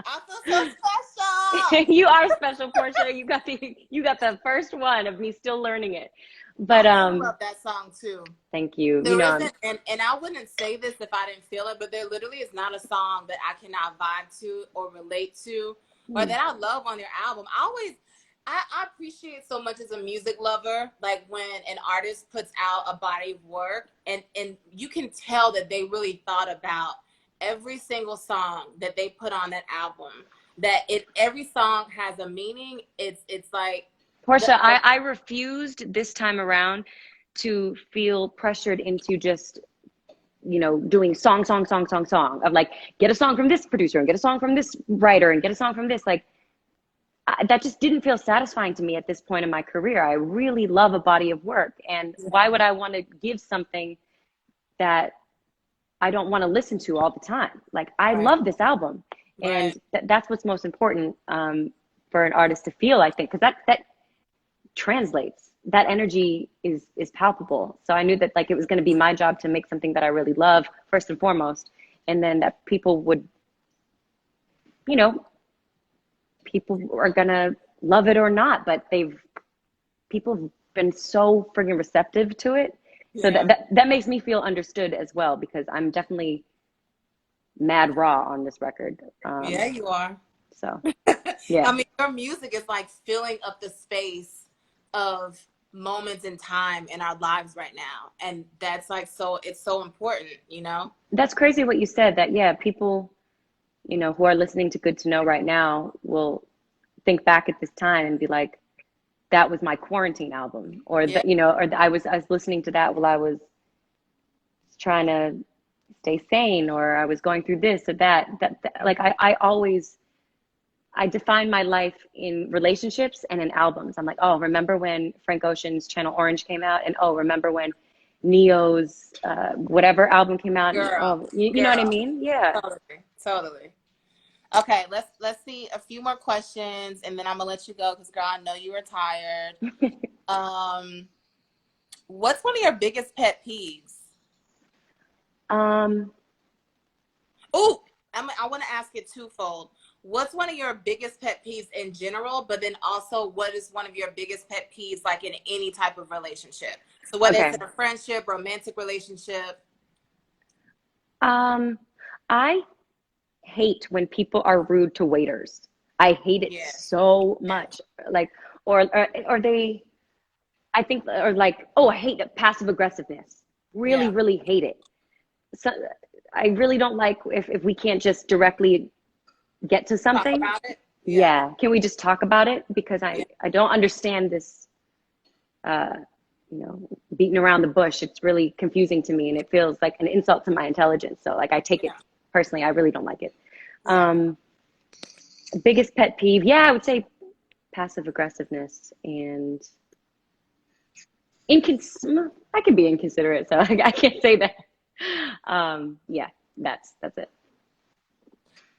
I feel so special. You are special, Portia. You got the first one of me still learning it. But I do love that song too. thank you. You There know, isn't, and I wouldn't say this if I didn't feel it, but there literally is not a song that I cannot vibe to or relate to or that I love on your album. I appreciate so much as a music lover, like when an artist puts out a body of work and you can tell that they really thought about every single song that they put on that album. That every song has a meaning. It's like Portia, I refused this time around to feel pressured into just, you know, doing song of like, get a song from this producer and get a song from this writer and get a song from this. Like, that just didn't feel satisfying to me at this point in my career. I really love a body of work. And why would I want to give something that I don't want to listen to all the time? Like, I right, love this album. right. And that's what's most important for an artist to feel, I think, because that translates. That energy is palpable. So I knew that like it was going to be my job to make something that I really love first and foremost, and then that people would, you know, people are going to love it or not, but people have been so friggin' receptive to it. So Yeah. that makes me feel understood as well, because I'm definitely mad raw on this record. Yeah, you are. So I yeah, mean, your music is like filling up the space of moments in time in our lives right now. And that's like it's so important, you know? that's crazy what you said, that yeah, people, you know, who are listening to Good to Know right now will think back at this time and be like, that was my quarantine album, or Yeah. that, you know, or I was listening to that while I was trying to stay sane, or I was going through this or that like I always, I define my life in relationships and in albums. I'm like, oh, remember when Frank Ocean's Channel Orange came out, and oh, remember when Neo's whatever album came out, and Girl. oh, you know what I Girl. mean? Yeah. Totally. Totally. Okay, let's see a few more questions and then I'm gonna let you go because girl, I know you are tired. Um, what's one of your biggest pet peeves? um Oh, I want to ask it twofold. What's one of your biggest pet peeves in general, but then also what is one of your biggest pet peeves like in any type of relationship? So whether it's okay. in a friendship, romantic relationship. um I hate when people are rude to waiters. I hate it Yeah. so Yeah. much. Like, or they, I think, or like, oh, I hate passive aggressiveness. Really, Yeah. really hate it. So I really don't like if we can't just directly get to Talk something. about it. Yeah. Yeah, can we just talk about it? Because Yeah. I don't understand this, uh, you know, beating around the bush. It's really confusing to me, and it feels like an insult to my intelligence. So like, I take it Yeah. personally. I really don't like it. Yeah. Um, Biggest pet peeve, yeah, I would say passive aggressiveness and I can be inconsiderate, so I can't say that. Yeah, that's it.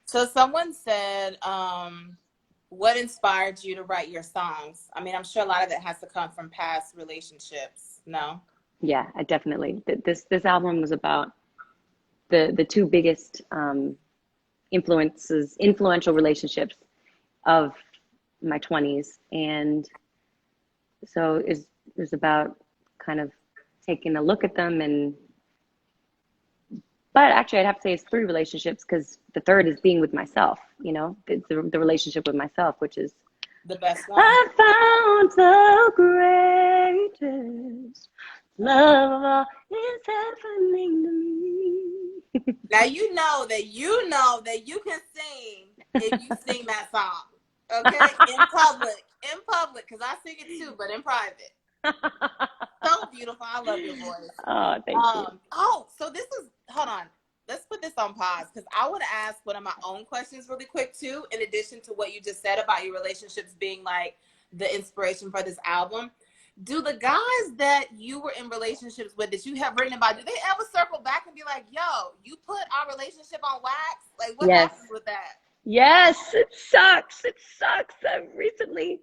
So someone said, what inspired you to write your songs? I mean, I'm sure a lot of it has to come from past relationships. No? Yeah, I definitely. This album was about the two biggest influential relationships of my 20s, and so it was about kind of taking a look at them. And but actually I'd have to say it's three relationships, because the third is being with myself. You know, it's the relationship with myself, which is, The best one. I found the greatest love of all is happening to me. Now you can sing if you sing that song. Okay? In public. In public, because I sing it too, but in private. So beautiful. I love your voice. Oh, thank you. So this is hold on. Let's put this on pause because I want to ask one of my own questions really quick too, in addition to what you just said about your relationships being like the inspiration for this album. Do the guys that you were in relationships with that you have written about, do they ever circle back and be like, yo, you put our relationship on wax? Like what Yes. happened with that? Yes, it sucks. It sucks. Recently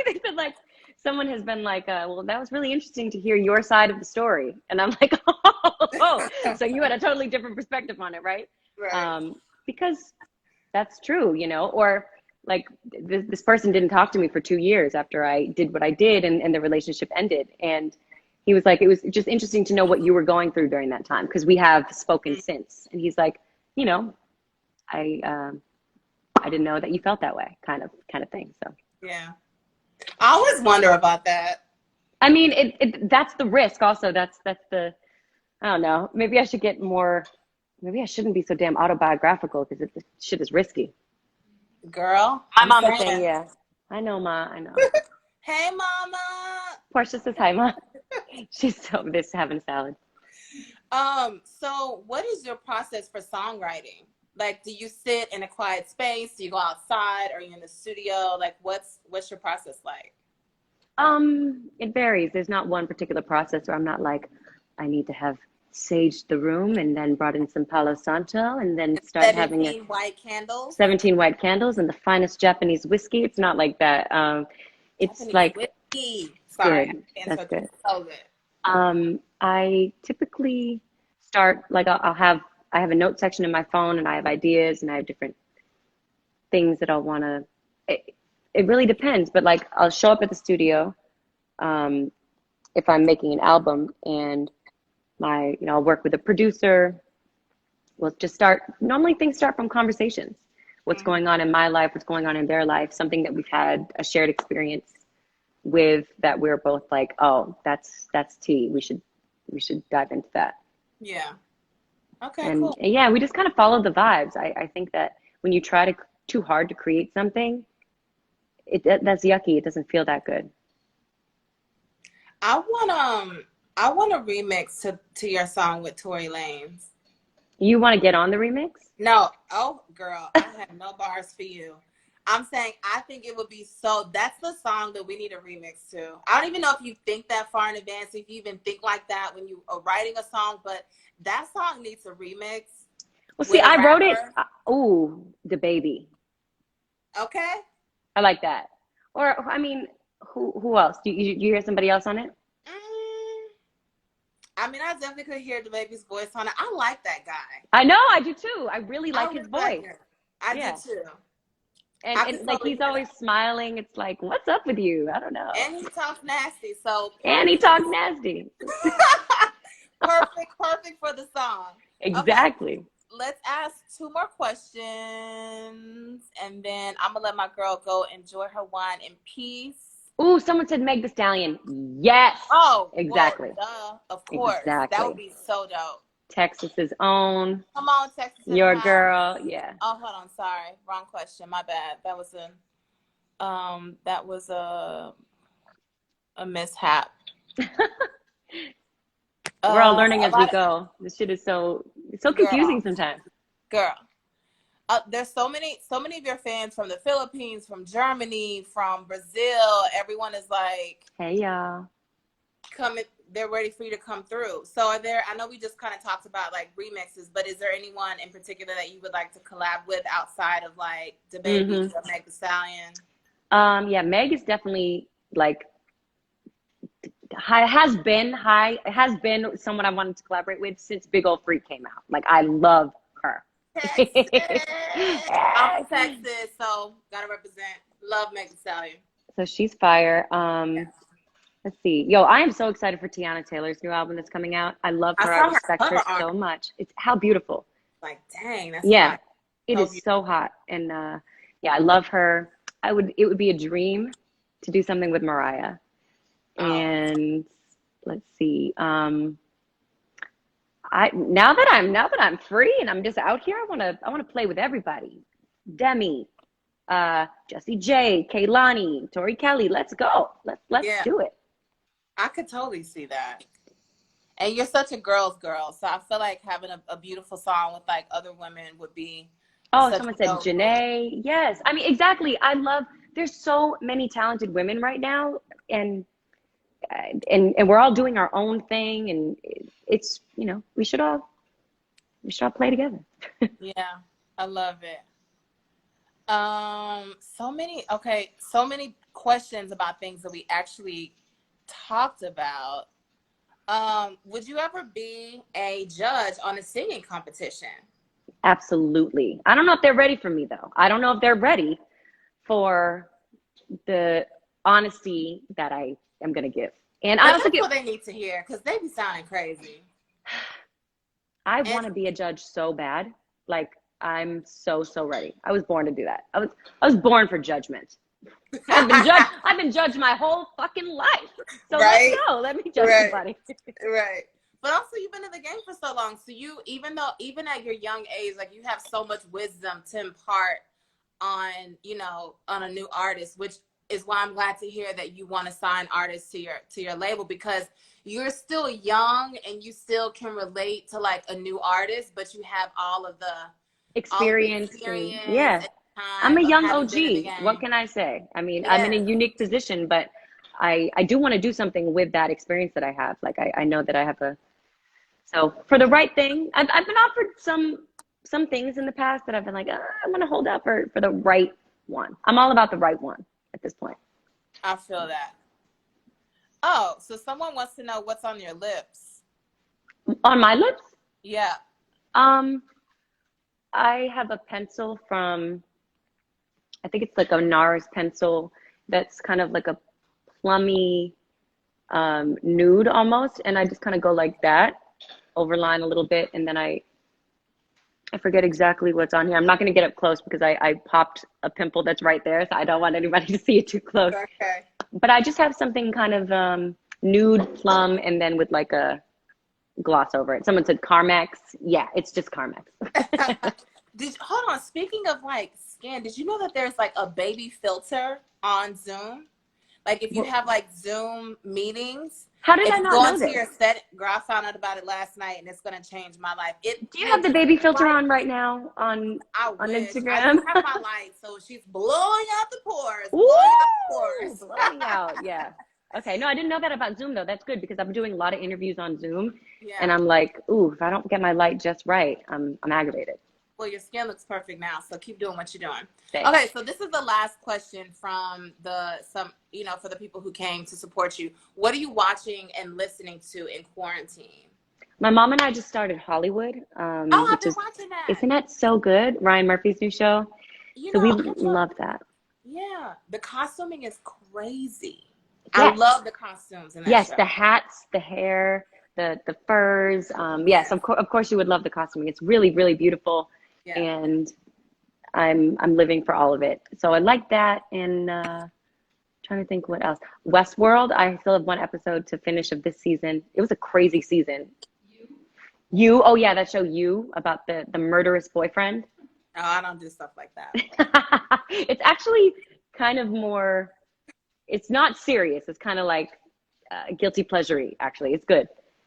they've been like, someone has been like, well, that was really interesting to hear your side of the story. And I'm like, oh, so you had a totally different perspective on it, right? Right. Because that's true, you know, or like this person didn't talk to me for 2 years after I did what I did, and the relationship ended. And he was like, it was just interesting to know what you were going through during that time, because we have spoken since. And he's like, you know, I didn't know that you felt that way, kind of thing. So Yeah. I always wonder about that. I mean, that's the risk. Also, that's the, I don't know. Maybe I should get more. Maybe I shouldn't be so damn autobiographical, because this shit is risky. Girl, My I'm mom is saying, saying, yeah. I know, Ma. I know. hey, mama. Portia says hi, Ma. She's so this having salad. So what is your process for songwriting? Like, do you sit in a quiet space? Do you go outside? Are you in the studio? Like, what's your process like? It varies. There's not one particular process where I'm not like, I need to have saged the room and then brought in some Palo Santo and then start having 17 white candles. 17 white candles and the finest Japanese whiskey. It's not like that. It's Japanese like, whiskey. it's Sorry, good. I That's interrupted. good. So good. I typically start like I have a note section in my phone, and I have ideas, and I have different things that I'll want to. It really depends, but like I'll show up at the studio if I'm making an album, and I'll work with a producer. We'll just start. Normally, things start from conversations. What's Mhm. going on in my life? What's going on in their life? Something that we've had a shared experience with, that we're both like, oh, that's tea. We should dive into that. Yeah. Okay, And cool. yeah, we just kind of follow the vibes. I think that when you try to too hard to create something, that's yucky. It doesn't feel that good. I want I want a remix to your song with Tory Lanez. You want to get on the remix? No, oh girl, I have no bars for you. I'm saying I think it would be so. That's the song that we need a remix to. I don't even know if you think that far in advance, if you even think like that when you are writing a song, but that song needs a remix Well, see, with a I wrote it. rapper. Ooh, the baby. Okay. I like that. Or I mean, who else? Do you hear somebody else on it? Mm, I mean, I definitely could hear the baby's voice on it. I like that guy. I know, I do too. I really I like his really like voice. him. I do Yeah. too. I And could like totally he's hear always that. smiling. It's like, what's up with you? I don't know. And he talks nasty, so And he perfect. talks nasty. Perfect for the song. Okay, Exactly. let's ask two more questions, and then I'm gonna let my girl go enjoy her wine in peace. Ooh, someone said Meg the Stallion. Yes. Oh, well, Exactly. duh, of course. That would Exactly. be so dope. Texas's own. Come on, Texas in the Your house. girl. Yeah. Oh, hold on, sorry, wrong question. My bad. That was a mishap. We're all learning A as we lot of go. This shit is so confusing girl, sometimes. girl. There's so many of your fans from the Philippines, from Germany, from Brazil. Everyone is like Hey y'all. coming. They're ready for you to come through. So are there? I know we just kind of talked about like remixes, but is there anyone in particular that you would like to collab with outside of like the baby or Meg the Stallion? Yeah, Meg is definitely like has been someone I wanted to collaborate with since Big Old Freak came out. Like I love her. Texas. I'm from Texas, so gotta represent. Love Meg the Stallion. So she's fire. Yeah. Let's see. Yo, I am so excited for Tiana Taylor's new album that's coming out. I love I her. I saw her respect her cover art. so much. It's how beautiful. Like, dang, that's Yeah, fire. it So is beautiful. so hot. And yeah, I love her. It would be a dream to do something with Mariah. Oh, And let's see. I now that I'm free and I'm just out here, I wanna play with everybody. Demi, Jessie J, Kaylani, Tori Kelly. Let's go. Let's yeah, do it. I could totally see that. And you're such a girl's girl, so I feel like having a beautiful song with like other women would be Oh, such someone a said dope move. Janae. Yes. I mean, exactly. There's so many talented women right now, and and we're all doing our own thing, and it's, we should all play together. Yeah, I love it. So many, okay, so many questions about things that we actually talked about. Would you ever be a judge on a singing competition? Absolutely. I don't know if they're ready for me though. I don't know if they're ready for the honesty that I am going to give. And I But also that's get, what they need to hear because they be sounding crazy. I And want to be a judge so bad. Like I'm so ready. I was born to do that. I was born for judgment. I've been judged my whole fucking life. So let's right, go. Let me judge right, somebody. right. But also, you've been in the game for so long, so you even at your young age, like you have so much wisdom to impart on on a new artist, which is why I'm glad to hear that you want to sign artists to your label because you're still young and you still can relate to like a new artist, but you have all of the Experience and experience yeah. and I'm time a of young having been in the OG. What game. can I say? I mean, I'm in a Yes, unique position, but I do want to do something with that experience that I have. Like I know that I have a so for the right thing, I've been offered some things in the past that I've been like, I'm gonna hold out for the right one. I'm all about the right one at this point. I feel that. Oh, so someone wants to know what's on your lips. On my lips, Yeah. um, I have a pencil from I think it's like a NARS pencil that's kind of like a plummy nude almost, and I just kind of go like that, overline a little bit, and then I forget exactly what's on here. I'm not going to get up close because I popped a pimple that's right there, so I don't want anybody to see it too close. Okay. But I just have something kind of nude plum, and then with like a gloss over it. Someone said Carmex. Yeah, it's just Carmex. Hold on. Speaking of like skin, did you know that there's like a baby filter on Zoom? Like if you Well, have like Zoom meetings, how did if I you not go know into this? your set, girl, I found out about it last night and it's gonna change my life. It Do you will have the just baby filter like on right now I on wish. I do Instagram? have my light, so she's blowing out the pores, blowing out the Woo! pores. Blow me out. Yeah. Okay. No, I didn't know that about Zoom though. That's good because I'm doing a lot of interviews on Zoom and Yeah. I'm like, ooh, if I don't get my light just right, I'm aggravated. Well, your skin looks perfect now, so keep doing what you're doing. Thanks. Okay, so this is the last question from for the people who came to support you. What are you watching and listening to in quarantine? My mom and I just started Hollywood, Oh, I've which been is, watching that. isn't that so good? Ryan Murphy's new show. So we I told, love that. yeah, the costuming is crazy. I Yes. love the costumes in that Yes. show. The hats, the hair, the furs. Yes. Yes, Of course you would love the costuming. It's really beautiful. yeah. And I'm living for all of it. So I like that. And trying to think what else. Westworld. I still have one episode to finish of this season. It was a crazy season. You. Oh yeah, that show You about the murderous boyfriend. No, I don't do stuff like that. It's actually kind of more. It's not serious. It's kind of like guilty pleasure. Actually, it's good.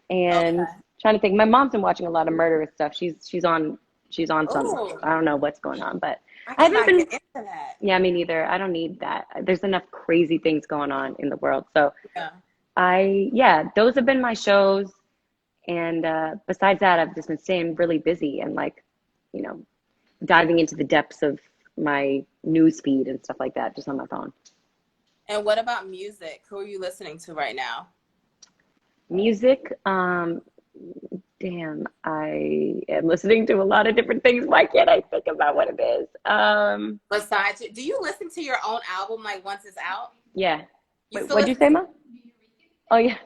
And Okay. trying to think. My mom's been watching a lot of murderous stuff. She's on some. Oh, I don't know what's going on, but I I haven't cannot been. get into that. Yeah, me neither. I don't need that. There's enough crazy things going on in the world. So Yeah. yeah, those have been my shows. And besides that, I've just been staying really busy and like, you know, diving into the depths of my news feed and stuff like that, just on my phone. And what about music? Who are you listening to right now? Music, damn, I am listening to a lot of different things. Why can't I think about what it is? Besides, do you listen to your own album like once it's out? Yeah. You Wait, still what'd you listen say, to? Mom? Oh yeah.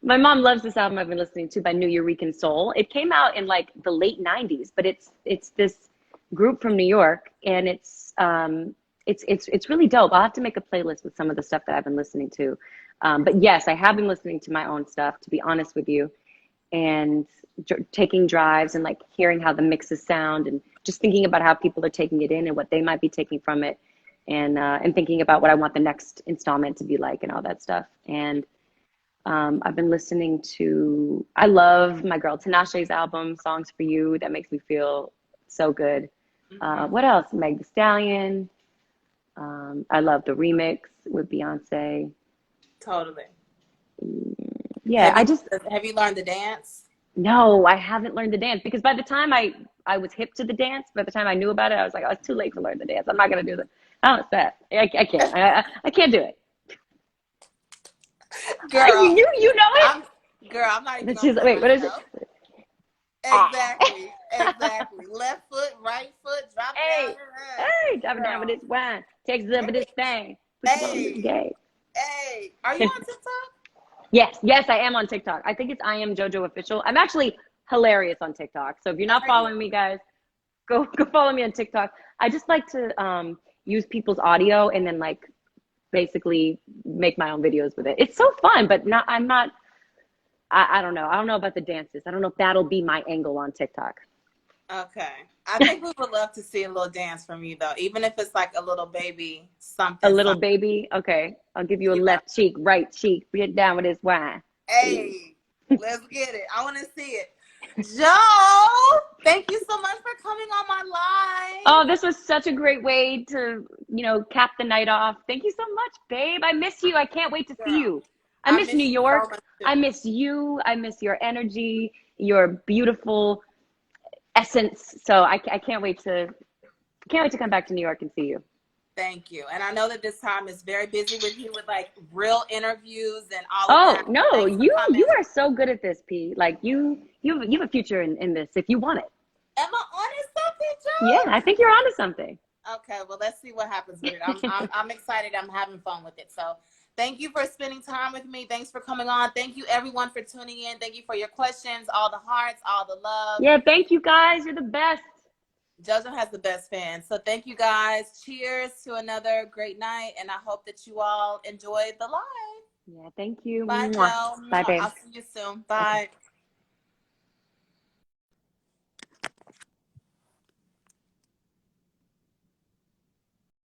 My mom loves this album I've been listening to by New Eureka Soul. It came out in like the late 90s, but it's this group from New York and it's really dope. I'll have to make a playlist with some of the stuff that I've been listening to. But yes, I have been listening to my own stuff, to be honest with you, and taking drives and like hearing how the mixes sound and just thinking about how people are taking it in and what they might be taking from it and thinking about what I want the next installment to be like and all that stuff. And I've been listening to, I love my girl Tinashe's album, Songs for You. That makes me feel so good. Mm-hmm. What else? Meg Thee Stallion. I love the remix with Beyonce. Totally. Yeah, Have you learned the dance? no, I haven't learned the dance because by the time I was hip to the dance, by the time I knew about it, I was like, oh, it's too late to learn the dance. I'm not gonna do that. Oh, it's that. I can't. I can't do it. Girl, You know it. I'm not even gonna She's like, play wait, what is it? myself. Ah. Exactly. Left foot, right foot, drop it down Hey, her head. hey, dropping down with Girl. this wine. Takes up with this thing. Put you on this Hey, game. hey. Are you on TikTok? Yes, I am on TikTok. I think it's I am JoJo official. I'm actually hilarious on TikTok. So if you're not Are you? following me, guys, go follow me on TikTok. I just like to use people's audio and then like basically make my own videos with it. It's so fun, but not I'm not I don't know. I don't know about the dances. I don't know if that'll be my angle on TikTok. Okay. I think we would love to see a little dance from you though, even if it's like a little baby A something, little something. baby. Okay. I'll give you a You know. left cheek, right cheek. Get down with this wine. Ooh. Hey, let's get it. I want to see it. Joe, thank you so much for coming on my live. Oh, this was such a great way to, cap the night off. Thank you so much, babe. I miss you. I can't wait to see Girl, you. I I miss New miss you so York. much too. I miss you. I miss your energy, your beautiful essence. So I can't wait to come back to New York and see you. Thank you. And I know that this time is very busy with you with like real interviews and all of Oh that. no, Thanks for coming. you are so good at this, P. Like you have a future in this if you want it. Am I honest something, Yeah, Joe? I think you're onto something. Okay, well, let's see what happens with it. I'm excited. I'm having fun with it. So thank you for spending time with me. Thanks for coming on. Thank you everyone for tuning in. Thank you for your questions, all the hearts, all the love. Yeah, thank you guys. You're the best. JoJo has the best fans. So thank you guys. Cheers to another great night. And I hope that you all enjoyed the live. Yeah, thank you. Bye, Mwah. Joe. Bye, babe. I'll see you soon. Okay. Bye.